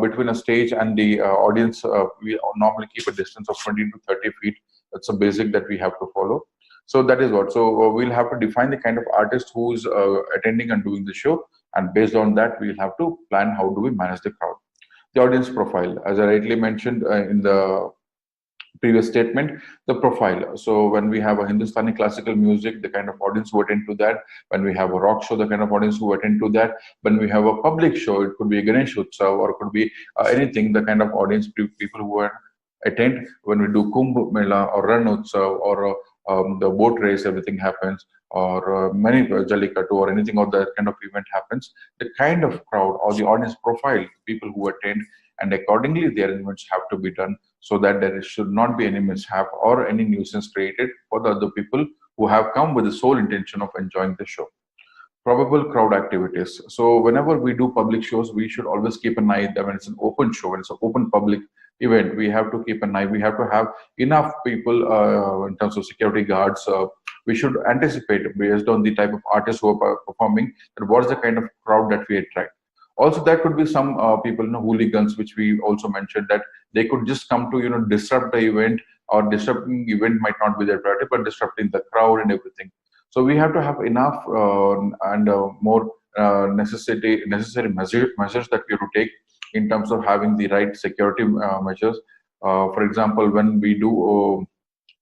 between a stage and the audience, we normally keep a distance of 20 to 30 feet. That's a basic that we have to follow. So that is what. So we'll have to define the kind of artist who's attending and doing the show, and based on that, we'll have to plan how do we manage the crowd. The audience profile, as I rightly mentioned in the previous statement, the profile. So when we have a Hindustani classical music, the kind of audience who attend to that. When we have a rock show, the kind of audience who attend to that. When we have a public show, it could be a Ganesh Utsav or it could be anything, the kind of audience people who are attend. When we do Kumbh Mela or Ran Utsav or the boat race, everything happens, or many Jallikattu or anything of that kind of event happens, the kind of crowd or the audience profile, people who attend, and accordingly the arrangements have to be done so that there should not be any mishap or any nuisance created for the other people who have come with the sole intention of enjoying the show. Probable crowd activities. So whenever we do public shows, we should always keep an eye that when it's an open show, when it's an open public event, we have to keep an eye. We have to have enough people in terms of security guards. We should anticipate based on the type of artists who are performing that what's the kind of crowd that we attract. Also, there could be some people, hooligans, which we also mentioned that they could just come to, disrupt the event, or disrupting event might not be their priority, but disrupting the crowd and everything. So we have to have enough and more necessary measures that we have to take in terms of having the right security measures. For example, when we do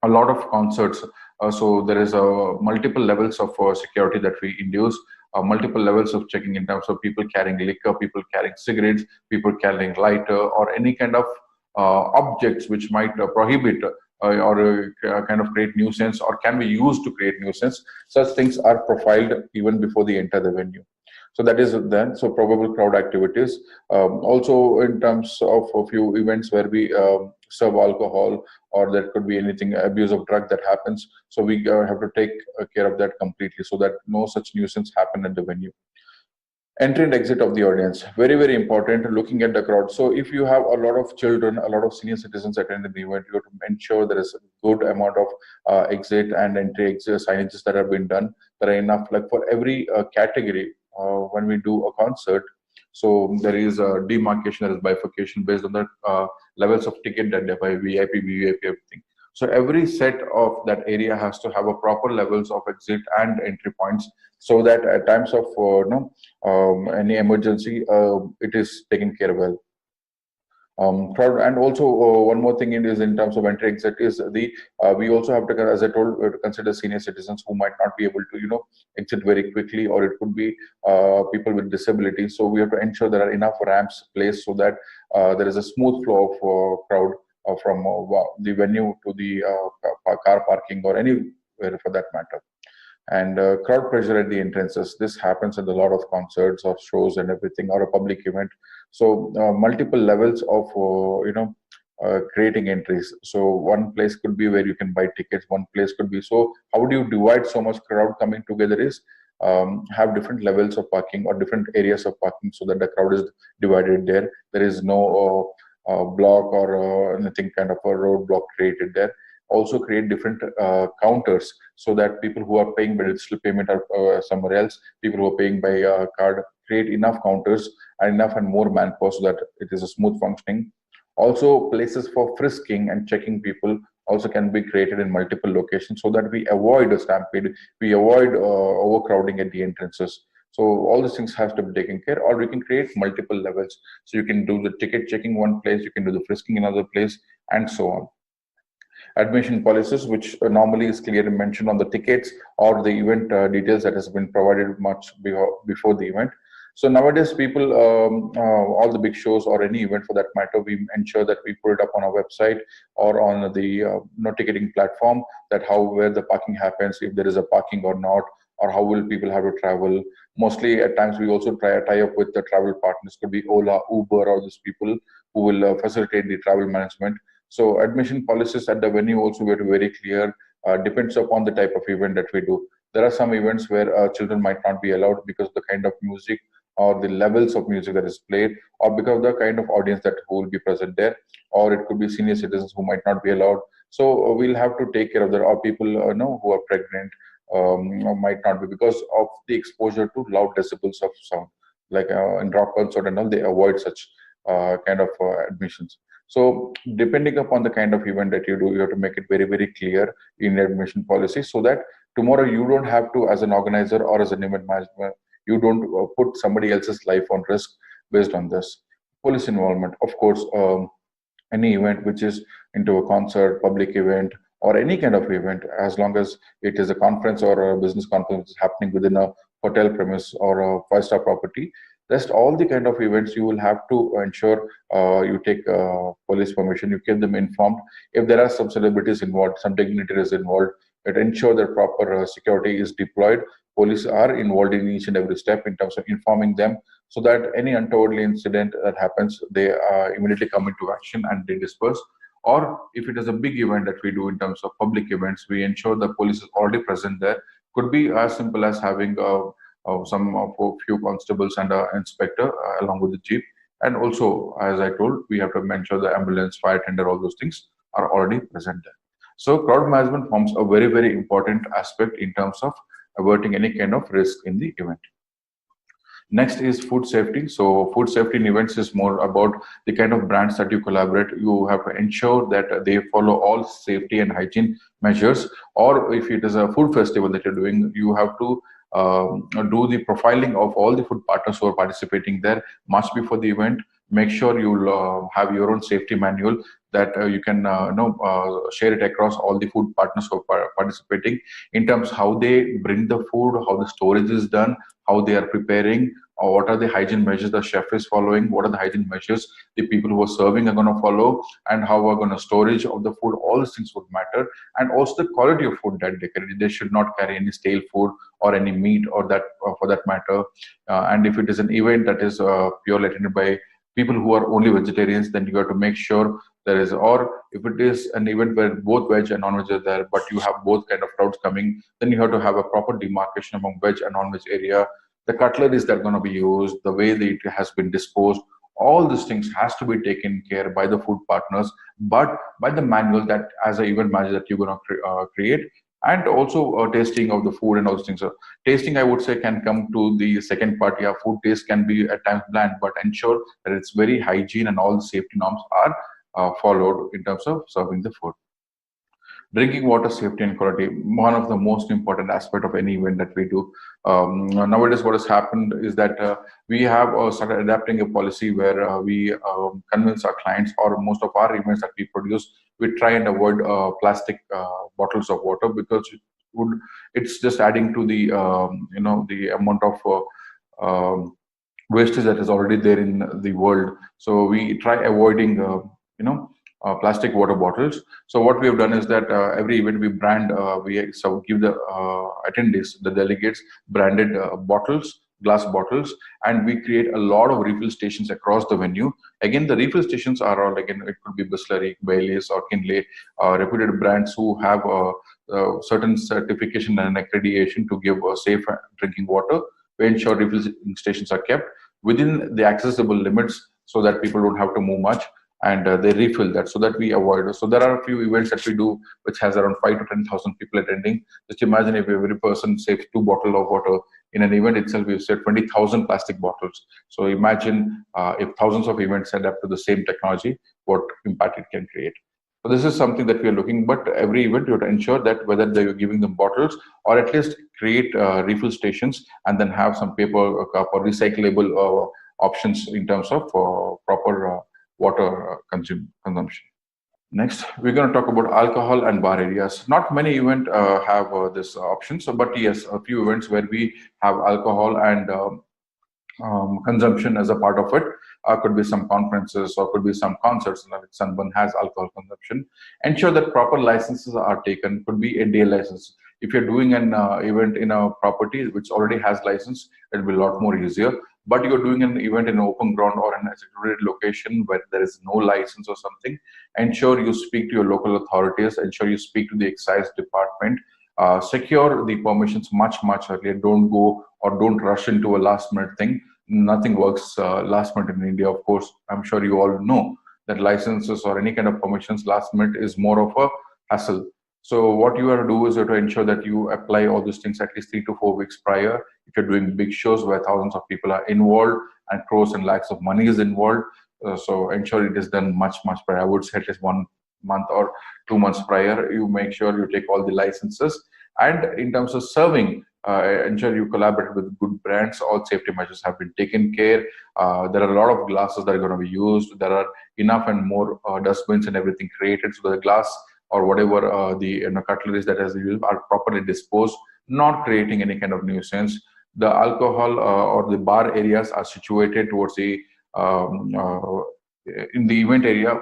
a lot of concerts, so there is multiple levels of security that we induce, multiple levels of checking in terms of people carrying liquor, people carrying cigarettes, people carrying lighter, or any kind of objects which might prohibit or kind of create nuisance, or can be used to create nuisance. Such things are profiled even before they enter the venue. So that is then. So probable crowd activities. Also, in terms of a few events where we serve alcohol, or there could be anything abuse of drug that happens. So we have to take care of that completely, so that no such nuisance happen at the venue. Entry and exit of the audience, very very important, looking at the crowd. So if you have a lot of children, a lot of senior citizens attending the event, you have to ensure there is a good amount of exit and entry exit signages that have been done. There are enough, like for every category when we do a concert. So there is a demarcation, there is bifurcation based on the levels of ticket that they buy, VIP, VVIP, everything. So every set of that area has to have a proper levels of exit and entry points, so that at times of any emergency, it is taken care well. And also one more thing is in terms of entry exit is the we also have to, as I told, to consider senior citizens who might not be able to exit very quickly, or it could be people with disabilities. So we have to ensure there are enough ramps placed so that there is a smooth flow of crowd from the venue to the car parking or anywhere for that matter. And crowd pressure at the entrances. This happens in a lot of concerts or shows and everything, or a public event. So multiple levels of creating entries. So one place could be where you can buy tickets. One place could be, so how do you divide so much crowd coming together is have different levels of parking or different areas of parking, so that the crowd is divided there. There is no block or anything kind of a roadblock created there. Also create different counters, so that people who are paying by digital payment or somewhere else, people who are paying by card, create enough counters and enough and more manpower so that it is a smooth functioning. Also, places for frisking and checking people also can be created in multiple locations, so that we avoid a stampede, we avoid overcrowding at the entrances. So all these things have to be taken care, or we can create multiple levels. So you can do the ticket checking one place, you can do the frisking another place, and so on. Admission policies, which normally is clearly mentioned on the tickets or the event details that has been provided much before the event. So nowadays, people, all the big shows or any event for that matter, we ensure that we put it up on our website or on the ticketing platform, that where the parking happens, if there is a parking or not, or how will people have to travel. Mostly at times we also tie up with the travel partners, could be Ola, Uber, or these people who will facilitate the travel management. So admission policies at the venue also were very clear, depends upon the type of event that we do. There are some events where children might not be allowed because of the kind of music or the levels of music that is played, or because of the kind of audience that who will be present there, or it could be senior citizens who might not be allowed. So we'll have to take care of that, or people who are pregnant or might not be, because of the exposure to loud decibels of sound, like in rock concert and all, they avoid such kind of admissions. So depending upon the kind of event that you do, you have to make it very, very clear in your admission policy, so that tomorrow you don't have to, as an organizer or as an event manager, you don't put somebody else's life on risk based on this. Police involvement, of course. Any event which is into a concert, public event, or any kind of event, as long as it is a conference or a business conference which is happening within a hotel premise or a five-star property, rest all the kind of events you will have to ensure you take police permission, you keep them informed. If there are some celebrities involved, some dignitaries involved, it ensure that proper security is deployed. Police are involved in each and every step in terms of informing them, so that any untoward incident that happens, they immediately come into action and they disperse. Or if it is a big event that we do in terms of public events, we ensure the police is already present there. Could be as simple as having some few constables and an inspector along with the jeep. And also, as I told, we have to ensure the ambulance, fire tender, all those things are already present there. So crowd management forms a very, very important aspect in terms of averting any kind of risk in the event. Next is food safety. So food safety in events is more about the kind of brands that you collaborate. You have to ensure that they follow all safety and hygiene measures. Or if it is a food festival that you're doing, you have to do the profiling of all the food partners who are participating there much before the event. Make sure you'll have your own safety manual that you can share it across all the food partners who are participating, in terms how they bring the food, how the storage is done, how they are preparing, or what are the hygiene measures the chef is following, what are the hygiene measures the people who are serving are going to follow, and how are going to storage of the food. All these things would matter. And also the quality of food that they carry. They should not carry any stale food or any meat, or that for that matter. And if it is an event that is purely attended by people who are only vegetarians, then you have to make sure there is, or if it is an event where both veg and non-veg are there, but you have both kind of crowds coming, then you have to have a proper demarcation among veg and non-veg area. The cutleries that are going to be used, the way that it has been disposed, all these things has to be taken care by the food partners, but by the manual that as an event manager that you're going to create. And also tasting of the food and all those things. So tasting, I would say, can come to the second part. Yeah, food taste can be at times bland, but ensure that it's very hygiene and all the safety norms are followed in terms of serving the food. Drinking water safety and quality, one of the most important aspect of any event that we do. Nowadays, what has happened is that we have started adapting a policy where we convince our clients, or most of our events that we produce, we try and avoid plastic bottles of water, because it's just adding to the the amount of wastage that is already there in the world. So we try avoiding plastic water bottles. So what we have done is that every event we brand, we give the attendees, the delegates, branded bottles, glass bottles, and we create a lot of refill stations across the venue. Again, the refill stations are all, again, it could be Bisleri, Baileys, or Kinley, reputed brands who have certain certification and accreditation to give safe drinking water. We ensure refill stations are kept within the accessible limits, so that people don't have to move much, and they refill that, so that we avoid. So there are a few events that we do which has around 5 to 10,000 people attending. Just imagine if every person saves 2 bottles of water. In an event itself, we've said 20,000 plastic bottles. So imagine if thousands of events adapt to the same technology, what impact it can create. So this is something that we are looking, but every event you have to ensure that whether they are giving them bottles, or at least create refill stations, and then have some paper cup or recyclable options in terms of proper water consumption. Next, we're going to talk about alcohol and bar areas. Not many events have this option, but yes, a few events where we have alcohol and consumption as a part of it. Could be some conferences, or could be some concerts, like Sunburn has alcohol consumption. Ensure that proper licenses are taken. Could be a day license. If you're doing an event in a property which already has license, it will be a lot more easier. But you're doing an event in an open ground or in a secluded location where there is no license or something, ensure you speak to your local authorities, ensure you speak to the excise department, secure the permissions much earlier. Don't go or don't rush into a last minute thing. Nothing works last minute in India, of course. I'm sure you all know that licenses or any kind of permissions last minute is more of a hassle. So what you have to do is you have to ensure that you apply all these things at least 3 to 4 weeks prior. If you're doing big shows where thousands of people are involved and crores and lakhs of money is involved, So ensure it is done much prior. I would say at least 1 month or 2 months prior. You make sure you take all the licenses, and in terms of serving, ensure you collaborate with good brands. All safety measures have been taken care. There are a lot of glasses that are going to be used. There are enough and more dustbins and everything created, so the glass or whatever the cutleries that has used are properly disposed, not creating any kind of nuisance. The alcohol or the bar areas are situated towards the um, uh, in the event area.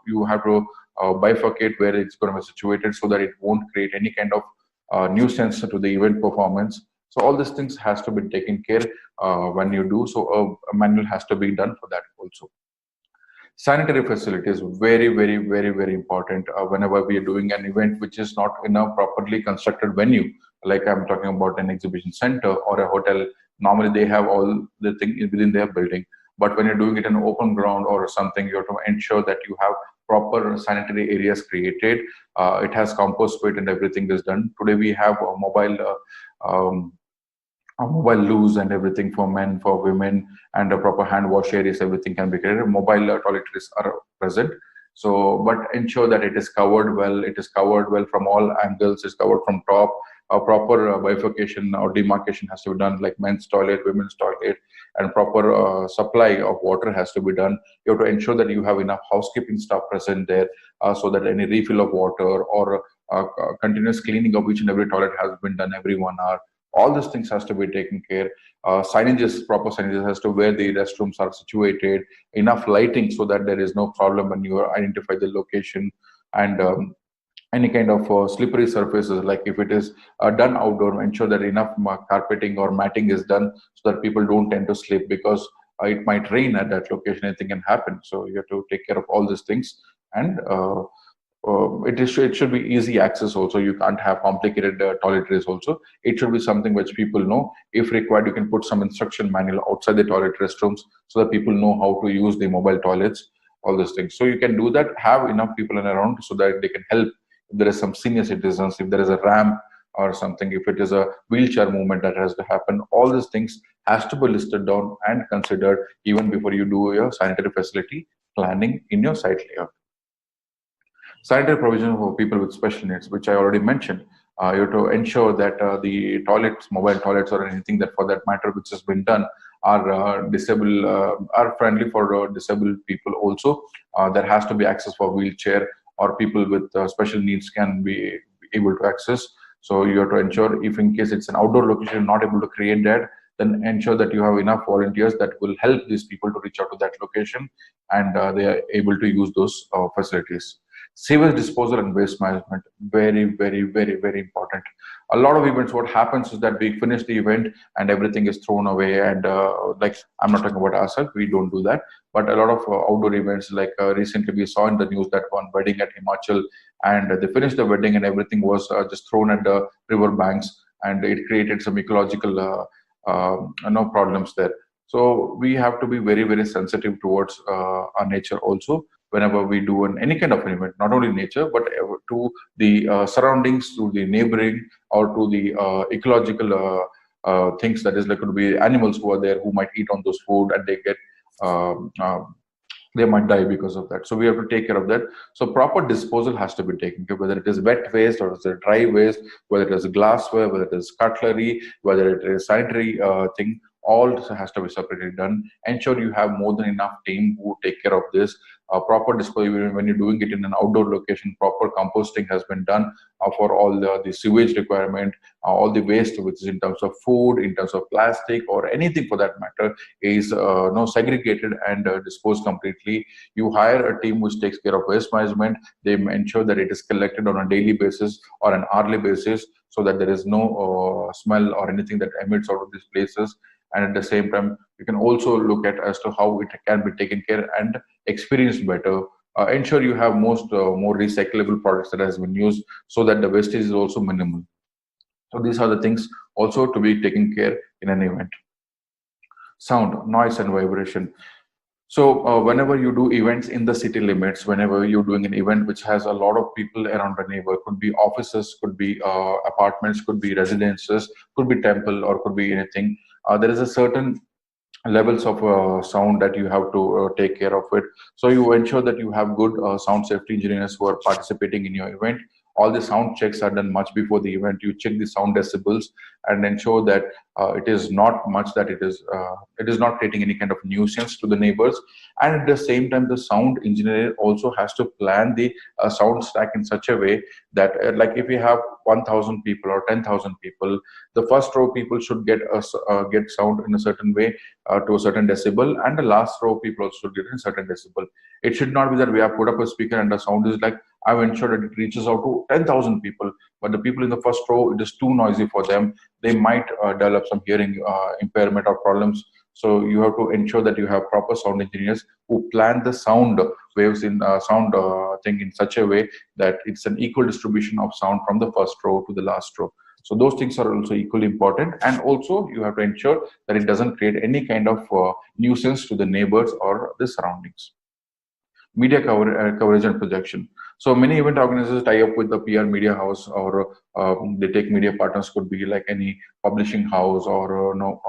You have to bifurcate where it's going to be situated so that it won't create any kind of nuisance to the event performance. So all these things has to be taken care when you do. So a manual has to be done for that also. Sanitary facilities, very important whenever we are doing an event which is not in a properly constructed venue, like I'm talking about an exhibition center or a hotel. Normally they have all the thing within their building, but when you're doing it in an open ground or something, you have to ensure that you have proper sanitary areas created. It has compost pit and everything is done. Today we have a mobile loos and everything for men, for women, and a proper hand wash areas. Everything can be created. Mobile toiletries are present. So, but ensure that it is covered well. It is covered well from all angles. It's covered from top. A proper bifurcation or demarcation has to be done, like men's toilet, women's toilet, and proper supply of water has to be done. You have to ensure that you have enough housekeeping staff present there, so that any refill of water or continuous cleaning of each and every toilet has been done every 1 hour. All these things has to be taken care. Signages, proper signages has to where the restrooms are situated, enough lighting so that there is no problem when you identify the location, and any kind of slippery surfaces, like if it is done outdoor, ensure that enough carpeting or matting is done so that people don't tend to slip, because it might rain at that location, anything can happen. So you have to take care of all these things. And it should be easy access also. You can't have complicated toiletries also. It should be something which people know. If required, you can put some instruction manual outside the toilet restrooms so that people know how to use the mobile toilets, all those things. So you can do that, have enough people around so that they can help. If there is some senior citizens, if there is a ramp or something, if it is a wheelchair movement that has to happen, all these things has to be listed down and considered even before you do your sanitary facility planning in your site layout. Sanitary provision for people with special needs, which I already mentioned. You have to ensure that the toilets, mobile toilets, or anything that for that matter which has been done are are friendly for disabled people also. There has to be access for wheelchair, or people with special needs can be able to access. So you have to ensure, if in case it's an outdoor location, not able to create that, then ensure that you have enough volunteers that will help these people to reach out to that location, and they are able to use those facilities. Sewage disposal and waste management, very important. A lot of events, what happens is that we finish the event and everything is thrown away, and like, I'm not talking about ourselves, we don't do that, but a lot of outdoor events, like recently we saw in the news that one wedding at Himachal, and they finished the wedding and everything was just thrown at the river banks, and it created some ecological no problems there. So we have to be very sensitive towards our nature also, whenever we do any kind of an event, not only nature, but to the surroundings, to the neighboring, or to the ecological things, that is, like, could be animals who are there who might eat on those food, and they get um, um, they might die because of that. So we have to take care of that. So proper disposal has to be taken care, whether it is wet waste or is it dry waste, whether it is glassware, whether it is cutlery, whether it is sanitary thing. All this has to be separately done. Ensure you have more than enough team who take care of this. Proper disposal, when you're doing it in an outdoor location, proper composting has been done for all the sewage requirement, all the waste, which is in terms of food, in terms of plastic, or anything for that matter, is no segregated and disposed completely. You hire a team which takes care of waste management. They ensure that it is collected on a daily basis or an hourly basis, so that there is no smell or anything that emits out of these places. And at the same time, you can also look at as to how it can be taken care and experienced better. Ensure you have more recyclable products that has been used, so that the wastage is also minimal. So these are the things also to be taken care in an event. Sound, noise, and vibration. So whenever you do events in the city limits, whenever you're doing an event which has a lot of people around the neighbor, could be offices, could be apartments, could be residences, could be temple, or could be anything. There is a certain levels of sound that you have to take care of it. So you ensure that you have good sound safety engineers who are participating in your event. All the sound checks are done much before the event. You check the sound decibels and ensure that it is not much that it is not creating any kind of nuisance to the neighbors. And at the same time, the sound engineer also has to plan the sound stack in such a way that like if you have 1,000 people or 10,000 people, the first row people should get sound in a certain way to a certain decibel, and the last row people also should get a certain decibel. It should not be that we have put up a speaker and the sound is like, I've ensured that it reaches out to 10,000 people, but the people in the first row, it is too noisy for them. They might develop some hearing impairment or problems. So you have to ensure that you have proper sound engineers who plan the sound waves in sound thing in such a way that it's an equal distribution of sound from the first row to the last row. So those things are also equally important, and also you have to ensure that it doesn't create any kind of nuisance to the neighbors or the surroundings. Coverage and projection. So many event organizers tie up with the PR media house, or they take media partners. Could be like any publishing house, or no,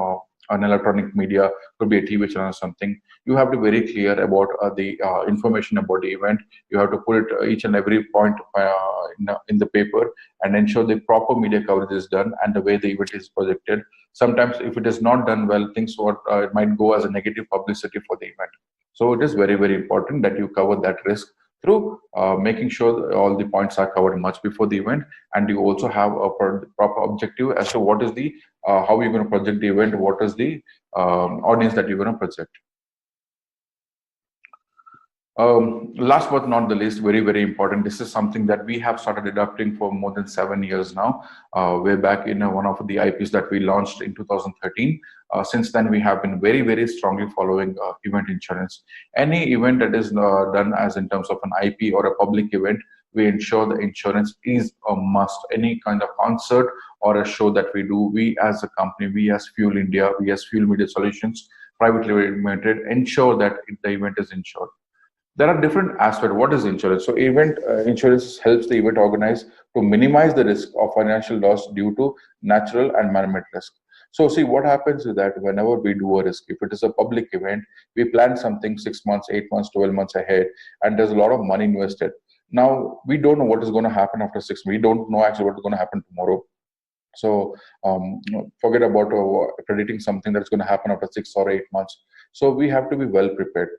an electronic media, could be a TV channel or something. You have to be very clear about the information about the event. You have to put it each and every point in the paper and ensure the proper media coverage is done and the way the event is projected. Sometimes, if it is not done well, things what it might go as a negative publicity for the event. So it is very, very important that you cover that risk through making sure that all the points are covered much before the event, and you also have a proper objective as to what is the how you're going to project the event, what is the audience that you're going to project. Last but not the least, very, very important. This is something that we have started adopting for more than 7 years now. Way back in one of the IPs that we launched in 2013. Since then, we have been very, very strongly following event insurance. Any event that is done as in terms of an IP or a public event, we ensure the insurance is a must. Any kind of concert or a show that we do, we as a company, we as Fuel India, we as Fuel Media Solutions, privately limited, ensure that the event is insured. There are different aspects. What is insurance? So event insurance helps the event organize to minimize the risk of financial loss due to natural and man-made risk. So see what happens is that whenever we do a risk, if it is a public event, we plan something 6 months, 8 months, 12 months ahead, and there's a lot of money invested. Now we don't know what is going to happen after 6 months. We don't know actually what is going to happen tomorrow. So forget about predicting something that's going to happen after 6 or 8 months. So we have to be well prepared.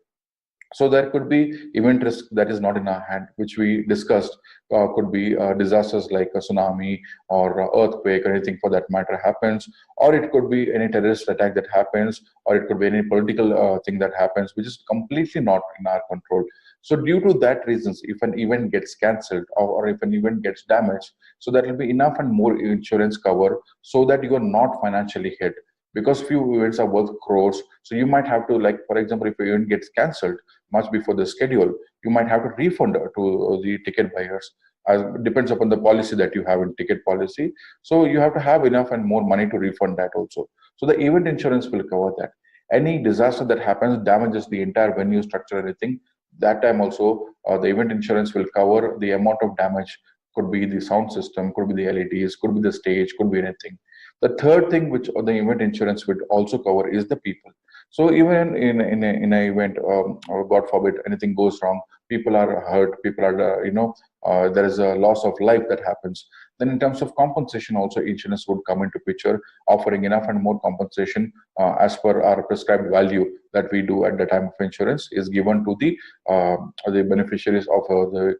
So there could be event risk that is not in our hand, which we discussed. Could be disasters like a tsunami or earthquake, or anything for that matter happens, or it could be any terrorist attack that happens, or it could be any political thing that happens, which is completely not in our control. So due to that reasons, if an event gets cancelled, or if an event gets damaged, so there will be enough and more insurance cover so that you are not financially hit, because few events are worth crores. So you might have to, like for example, if an event gets cancelled much before the schedule, you might have to refund to the ticket buyers. As depends upon the policy that you have in ticket policy. So you have to have enough and more money to refund that also. So the event insurance will cover that. Any disaster that happens damages the entire venue structure, anything, that time also the event insurance will cover the amount of damage. Could be the sound system, could be the LEDs, could be the stage, could be anything. The third thing which the event insurance would also cover is the people. So even in an event, or God forbid, anything goes wrong, people are hurt, people are, there is a loss of life that happens. Then in terms of compensation, also insurance would come into picture, offering enough and more compensation as per our prescribed value that we do at the time of insurance is given to the beneficiaries of the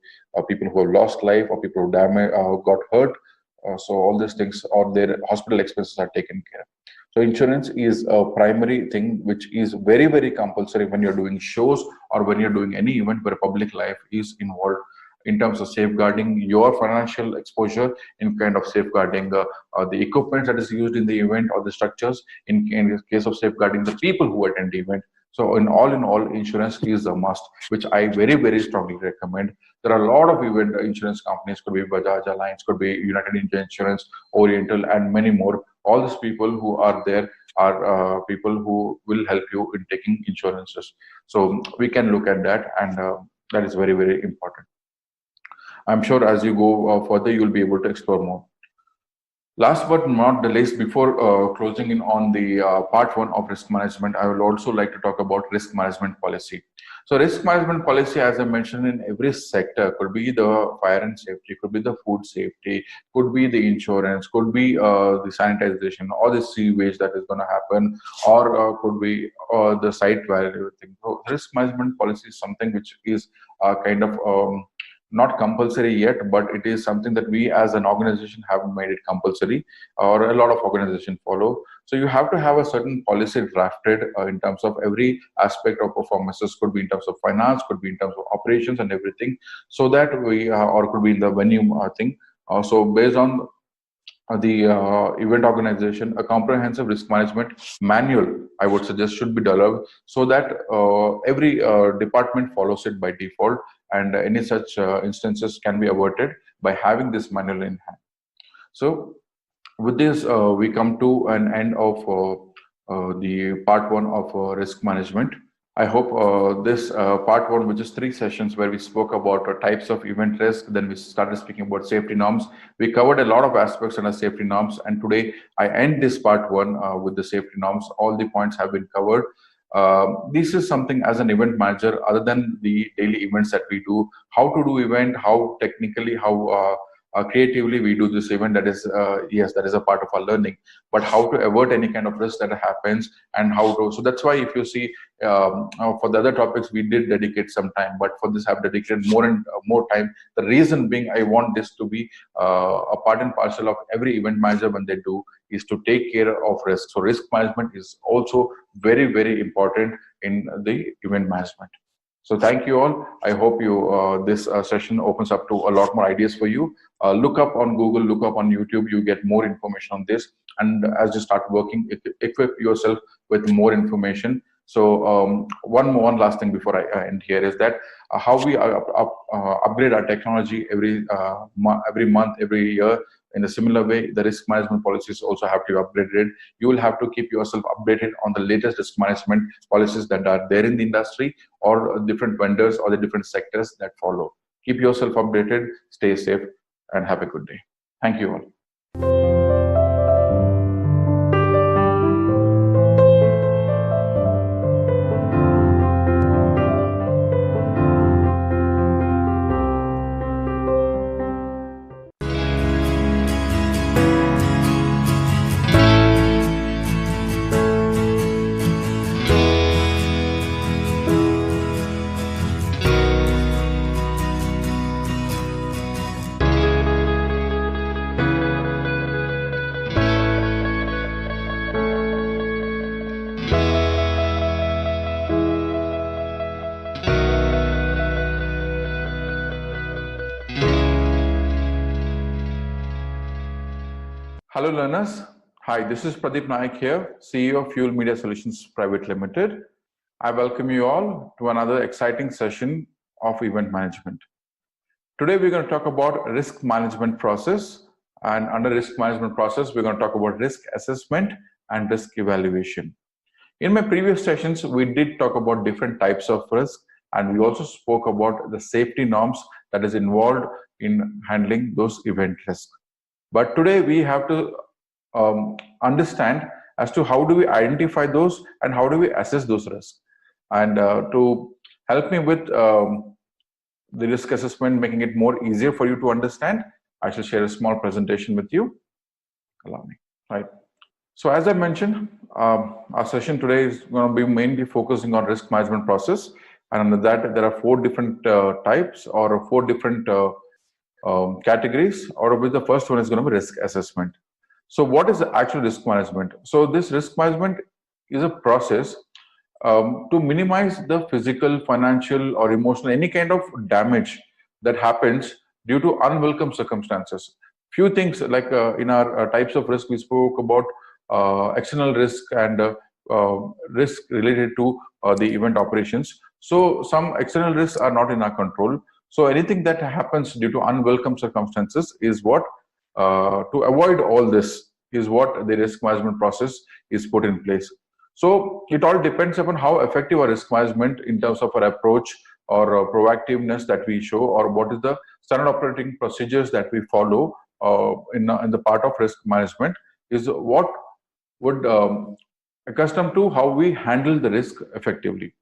people who have lost life, or people who got hurt. So all these things, or their hospital expenses, are taken care of. So insurance is a primary thing which is very, very compulsory when you're doing shows or when you're doing any event where public life is involved, in terms of safeguarding your financial exposure, in kind of safeguarding the equipment that is used in the event or the structures, in the case of safeguarding the people who attend the event. So in all, insurance is a must, which I very, very strongly recommend. There are a lot of event insurance companies, could be Bajaj Alliance, could be United India Insurance, Oriental, and many more. All these people who are there are people who will help you in taking insurances. So we can look at that, and that is very, very important. I'm sure as you go further, you'll be able to explore more. Last but not the least, before closing in on the part one of risk management, I would also like to talk about risk management policy. So, risk management policy, as I mentioned, in every sector could be the fire and safety, could be the food safety, could be the insurance, could be the sanitization or the sewage that is going to happen, or could be the site where everything. So, risk management policy is something which is kind of not compulsory yet, but it is something that we as an organization have made it compulsory, or a lot of organizations follow. So you have to have a certain policy drafted in terms of every aspect of performances, could be in terms of finance, could be in terms of operations and everything, so that we, or could be in the venue thing. So based on the event organization, a comprehensive risk management manual, I would suggest, should be developed so that every department follows it by default, and any such instances can be averted by having this manual in hand. So, with this, we come to an end of the part one of risk management. I hope this part one, which is 3 sessions where we spoke about types of event risk, then we started speaking about safety norms. We covered a lot of aspects under safety norms, and today I end this part one with the safety norms. All the points have been covered. This is something as an event manager, other than the daily events that we do, how to do event, how technically, how creatively we do this event. That is, yes, that is a part of our learning. But how to avert any kind of risk that happens, and how to. So that's why if you see, for the other topics we did dedicate some time, but for this I've dedicated more and more time. The reason being, I want this to be a part and parcel of every event manager when they do, is to take care of risk. So risk management is also very, very important in the event management. So thank you all. I hope you this session opens up to a lot more ideas for you. Look up on Google, look up on YouTube. You get more information on this, and as you start working, equip yourself with more information. So one last thing before I end here is that how we upgrade our technology every month, every year. In a similar way, the risk management policies also have to be upgraded. You will have to keep yourself updated on the latest risk management policies that are there in the industry, or different vendors, or the different sectors that follow. Keep yourself updated, stay safe, and have a good day. Thank you all. Hello learners. Hi, this is Pradeep Naik here, CEO of Fuel Media Solutions Private Limited. I welcome you all to another exciting session of event management. Today we're going to talk about risk management process, and under risk management process we're going to talk about risk assessment and risk evaluation. In my previous sessions we did talk about different types of risk, and we also spoke about the safety norms that is involved in handling those event risks. But today we have to understand as to how do we identify those and how do we assess those risks. And to help me with the risk assessment, making it more easier for you to understand, I shall share a small presentation with you. Allow me. Right. So as I mentioned, our session today is going to be mainly focusing on risk management process, and under that there are 4 different types, or 4 different categories, out of which the first one is going to be risk assessment. So what is the actual risk management? So this risk management is a process to minimize the physical, financial, or emotional, any kind of damage that happens due to unwelcome circumstances. Few things like in our types of risk, we spoke about external risk and risk related to the event operations. So some external risks are not in our control. So anything that happens due to unwelcome circumstances is what, to avoid all this, is what the risk management process is put in place. So it all depends upon how effective our risk management in terms of our approach, or proactiveness that we show, or what is the standard operating procedures that we follow in the part of risk management is what would accustomed to how we handle the risk effectively.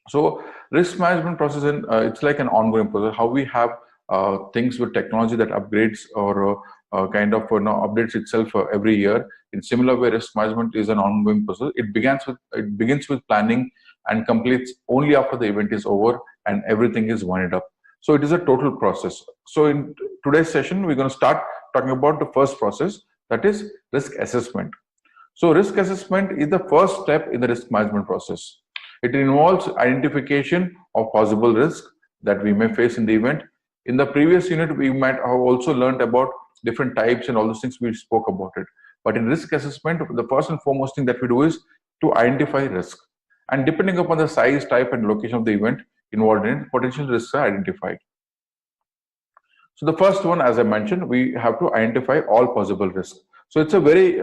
So risk management process, it's like an ongoing process. How we have things with technology that upgrades or kind of updates itself every year. In similar way, risk management is an ongoing process. It begins with planning and completes only after the event is over and everything is winded up. So it is a total process. So in today's session, we're going to start talking about the first process, that is risk assessment. So risk assessment is the first step in the risk management process. It involves identification of possible risk that we may face in the event. In the previous unit, we might have also learned about different types and all those things we spoke about it. But in risk assessment, the first and foremost thing that we do is to identify risk. And depending upon the size, type, and location of the event involved in it, potential risks are identified. So the first one, as I mentioned, we have to identify all possible risks. So it's a very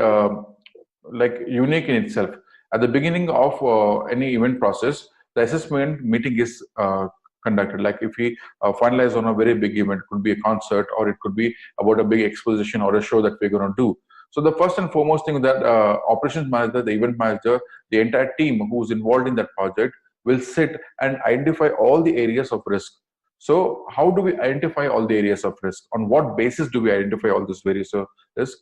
like unique in itself. At the beginning of any event process, the assessment meeting is conducted. Like if we finalize on a very big event, it could be a concert or it could be about a big exposition or a show that we're going to do. So the first and foremost thing that operations manager, the event manager, the entire team who's involved in that project will sit and identify all the areas of risk. So how do we identify all the areas of risk? On what basis do we identify all these various risks?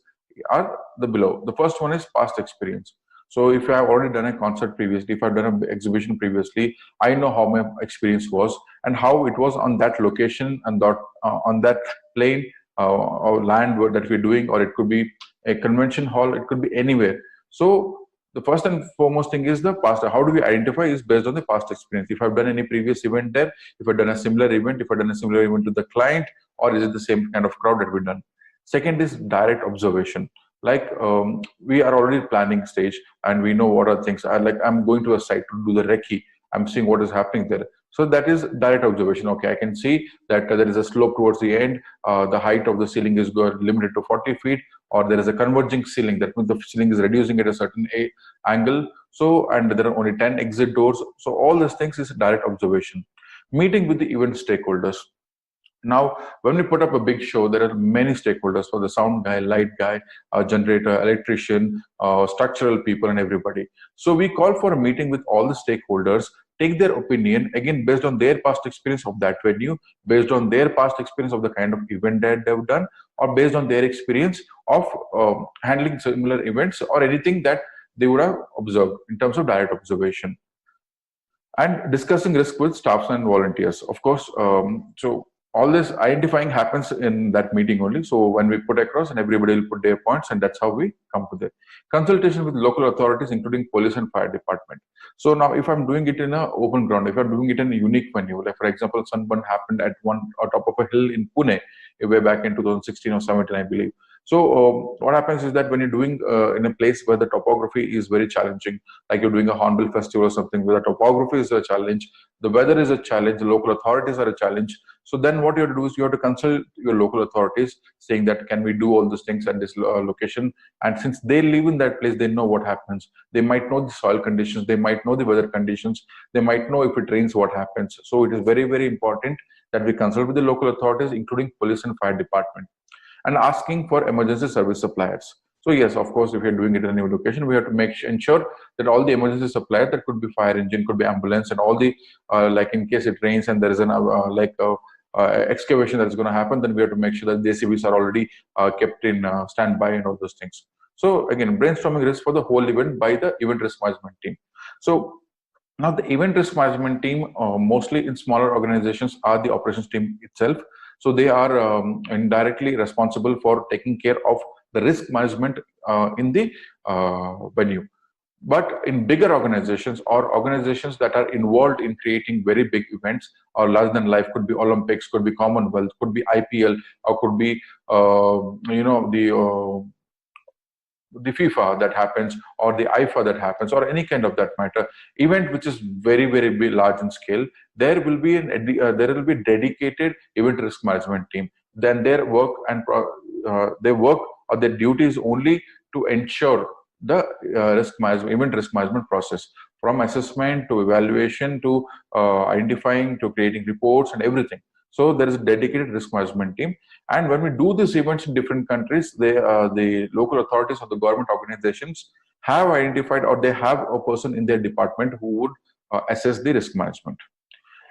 Are the below. The first one is past experience. So if I have already done a concert previously, if I've done an exhibition previously, I know how my experience was and how it was on that location and that on that plane or land that we're doing, or it could be a convention hall, it could be anywhere. So the first and foremost thing is the past. How do we identify is based on the past experience. If I've done any previous event there, if I've done a similar event, if I've done a similar event to the client, or is it the same kind of crowd that we've done? Second is direct observation. Like we are already planning stage and we know what are things. I'm going to a site to do the recce. I'm seeing what is happening there. So that is direct observation. Okay, I can see that there is a slope towards the end. The height of the ceiling is limited to 40 feet, or there is a converging ceiling. That means the ceiling is reducing at a certain angle. So, and there are only 10 exit doors. So all these things is direct observation. Meeting with the event stakeholders. Now, when we put up a big show, there are many stakeholders, for the sound guy, light guy, generator, electrician, structural people, and everybody. So we call for a meeting with all the stakeholders, take their opinion, again, based on their past experience of that venue, based on their past experience of the kind of event that they've done, or based on their experience of handling similar events or anything that they would have observed in terms of direct observation. And discussing risk with staffs and volunteers. Of course, so all this identifying happens in that meeting only. So when we put across and everybody will put their points, and that's how we come to the consultation with local authorities, including police and fire department. So now if I'm doing it in an open ground, if I'm doing it in a unique venue, like for example, sunburn happened at one on top of a hill in Pune, way back in 2016 or 17, I believe. So what happens is that when you're doing in a place where the topography is very challenging, like you're doing a Hornbill festival or something where the topography is a challenge, the weather is a challenge, the local authorities are a challenge. So then what you have to do is you have to consult your local authorities saying that can we do all these things at this location. And since they live in that place, they know what happens. They might know the soil conditions, they might know the weather conditions, they might know if it rains, what happens. So it is very, very important that we consult with the local authorities, including police and fire department, and asking for emergency service suppliers. So yes, of course, if you're doing it in a new location, we have to ensure that all the emergency suppliers, that could be fire engine, could be ambulance, and all the like in case it rains and there is an excavation that's going to happen, then we have to make sure that the JCBs are already kept in standby and all those things. So again, brainstorming risk for the whole event by the event risk management team. So now the event risk management team, mostly in smaller organizations, are the operations team itself. So they are indirectly responsible for taking care of the risk management in the venue. But in bigger organizations or organizations that are involved in creating very big events or larger than life, could be Olympics, could be Commonwealth, could be IPL, or could be the FIFA that happens, or the IFA that happens, or any kind of that matter event which is very, very big, large in scale, there will be dedicated event risk management team. Then their work and their work or their duty is only to ensure the event risk management process, from assessment to evaluation to identifying to creating reports and everything. So there is a dedicated risk management team. And when we do these events in different countries, the local authorities or the government organizations have identified, or they have a person in their department who would assess the risk management.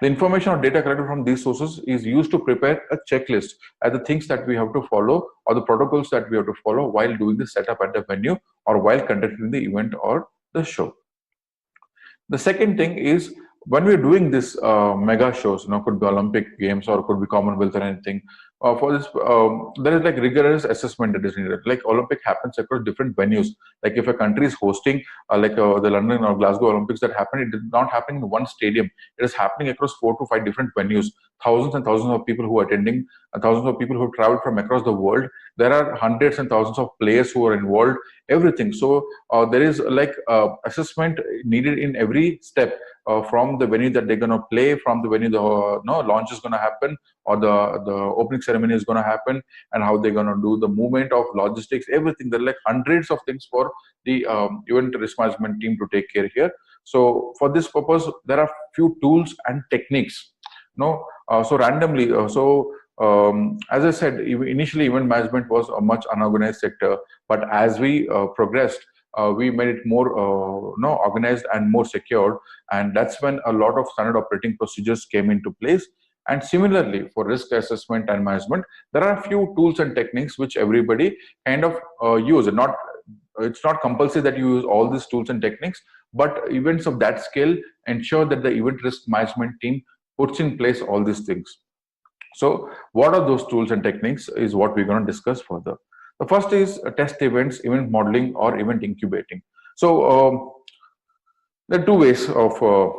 The information or data collected from these sources is used to prepare a checklist as the things that we have to follow or the protocols that we have to follow while doing the setup at the venue or while conducting the event or the show. The second thing is, when we're doing this mega shows, could be Olympic Games or could be Commonwealth or anything. For this, there is like rigorous assessment that is needed. Like Olympic happens across different venues. Like if a country is hosting, the London or Glasgow Olympics that happen, it is not happening in one stadium. It is happening across 4 to 5 different venues. Thousands and thousands of people who are attending, thousands of people who travel from across the world. There are hundreds and thousands of players who are involved. Everything. So there is like assessment needed in every step, from the venue that they're going to play, from the venue the launch is going to happen, or the opening ceremony is going to happen, and how they're going to do the movement of logistics, everything. There are like hundreds of things for the event risk management team to take care here. So for this purpose, there are few tools and techniques. So randomly, as I said, initially event management was a much unorganized sector, but as we progressed, we made it more organized and more secured, and that's when a lot of standard operating procedures came into place. And similarly, for risk assessment and management, there are a few tools and techniques which everybody kind of use. It's not compulsory that you use all these tools and techniques, but events of that scale ensure that the event risk management team puts in place all these things. So what are those tools and techniques is what we're going to discuss further. The first is test events, event modeling, or event incubating. So there are two ways of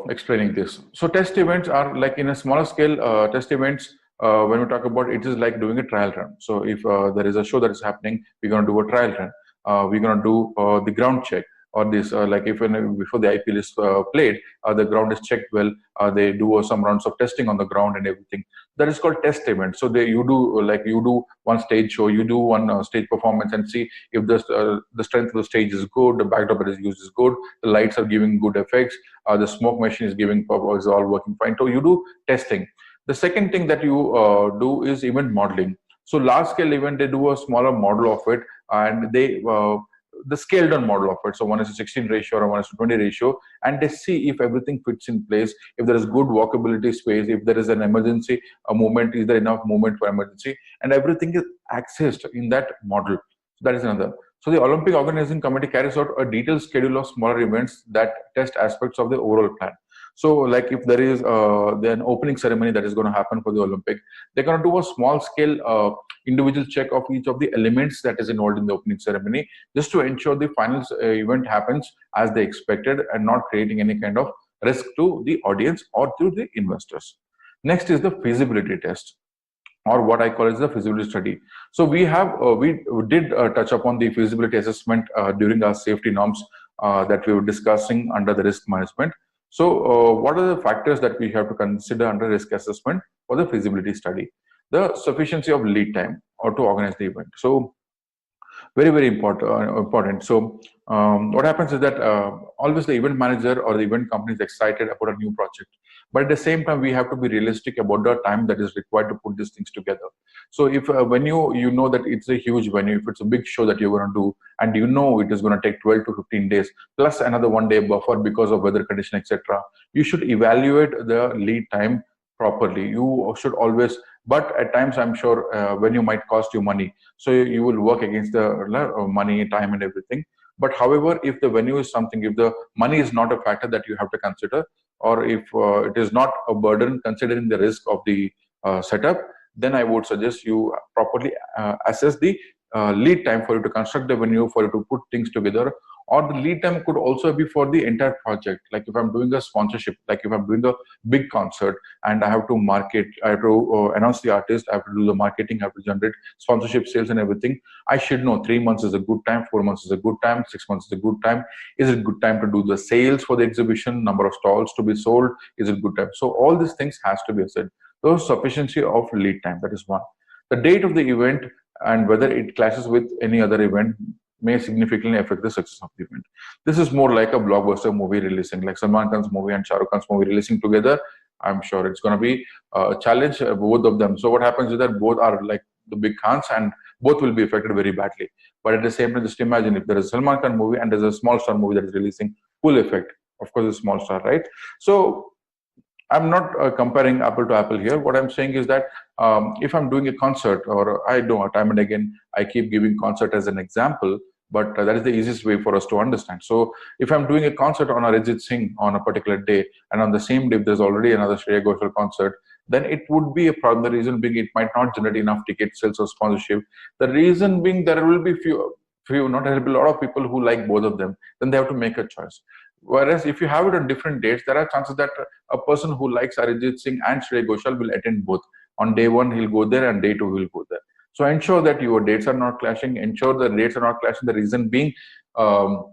explaining this. So test events are like in a smaller scale. Test events, when we talk about it, is like doing a trial run. So if there is a show that is happening, we're going to do a trial run. We're going to do the ground check, or this like if before the IPL is played, the ground is checked well. They do some rounds of testing on the ground and everything. That is called test event. So you do one stage show, you do one stage performance, and see if the strength of the stage is good, the backdrop that is used is good, the lights are giving good effects, the smoke machine is all working fine. So you do testing. The second thing that you do is event modeling. So large scale event, they do a smaller model of it, and they the scaled down model of it. So 1:16 ratio or 1:20 ratio, and they see if everything fits in place, if there is good walkability space, if there is an emergency movement, is there enough movement for emergency, and everything is accessed in that model. So that is another. So the Olympic Organizing Committee carries out a detailed schedule of smaller events that test aspects of the overall plan. So like if there is an opening ceremony that is going to happen for the Olympic, they're going to do a small scale individual check of each of the elements that is involved in the opening ceremony, just to ensure the final event happens as they expected and not creating any kind of risk to the audience or to the investors. Next is the feasibility test, or what I call as the feasibility study. So we did touch upon the feasibility assessment during our safety norms that we were discussing under the risk management. So what are the factors that we have to consider under risk assessment for the feasibility study? The sufficiency of lead time or to organize the event. So very, very important. So what happens is that always the event manager or the event company is excited about a new project, but at the same time we have to be realistic about the time that is required to put these things together. So if when you know that it's a huge venue, if it's a big show that you're going to do, and you know it is going to take 12 to 15 days plus another 1 day buffer because of weather condition, etc., you should evaluate the lead time properly. You should always, but at times I'm sure venue might cost you money, so you will work against the money, time, and everything. But however, if the venue is something, if the money is not a factor that you have to consider, or if it is not a burden considering the risk of the setup, then I would suggest you properly assess the lead time for you to construct the venue, for you to put things together. Or the lead time could also be for the entire project. Like if I'm doing a sponsorship, like if I'm doing a big concert and I have to market, I have to announce the artist, I have to do the marketing, I have to generate sponsorship sales and everything. I should know 3 months is a good time, 4 months is a good time, 6 months is a good time. Is it good time to do the sales for the exhibition, number of stalls to be sold? Is it good time? So all these things has to be said. So sufficiency of lead time, that is one. The date of the event and whether it clashes with any other event may significantly affect the success of the event. This is more like a blockbuster movie releasing, like Salman Khan's movie and Shah Rukh Khan's movie releasing together. I'm sure it's going to be a challenge, both of them. So what happens is that both are like the big khans, and both will be affected very badly. But at the same time, just imagine if there is a Salman Khan movie and there's a small star movie that is releasing, full effect. Of course, a small star, right? So I'm not comparing apple to apple here. What I'm saying is that if I'm doing a concert, or I know time and again I keep giving concert as an example, but that is the easiest way for us to understand. So if I'm doing a concert on Arijit Singh on a particular day, and on the same day there's already another Shreya Ghoshal concert, then it would be a problem. The reason being it might not generate enough ticket sales or sponsorship. The reason being there will be few, not there will be a lot of people who like both of them. Then they have to make a choice. Whereas if you have it on different dates, there are chances that a person who likes Arijit Singh and Shreya Ghoshal will attend both. On day one, he'll go there, and day two, he'll go there. So ensure that your dates are not clashing. Ensure the dates are not clashing. The reason being, um,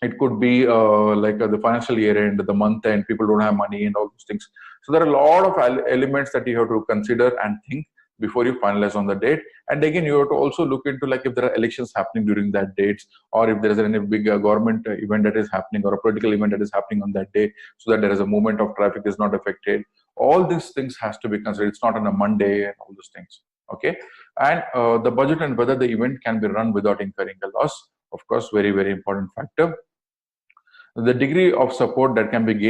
it could be like the financial year end, the month end, people don't have money, and all those things. So there are a lot of elements that you have to consider and think before you finalize on the date. And again, you have to also look into like if there are elections happening during that dates, or if there is any big government event that is happening, or a political event that is happening on that day, so that there is a movement of traffic is not affected. All these things has to be considered. It's not on a Monday and all those things. Okay, and the budget and whether the event can be run without incurring a loss. Of course, very important factor. The degree of support that can be gained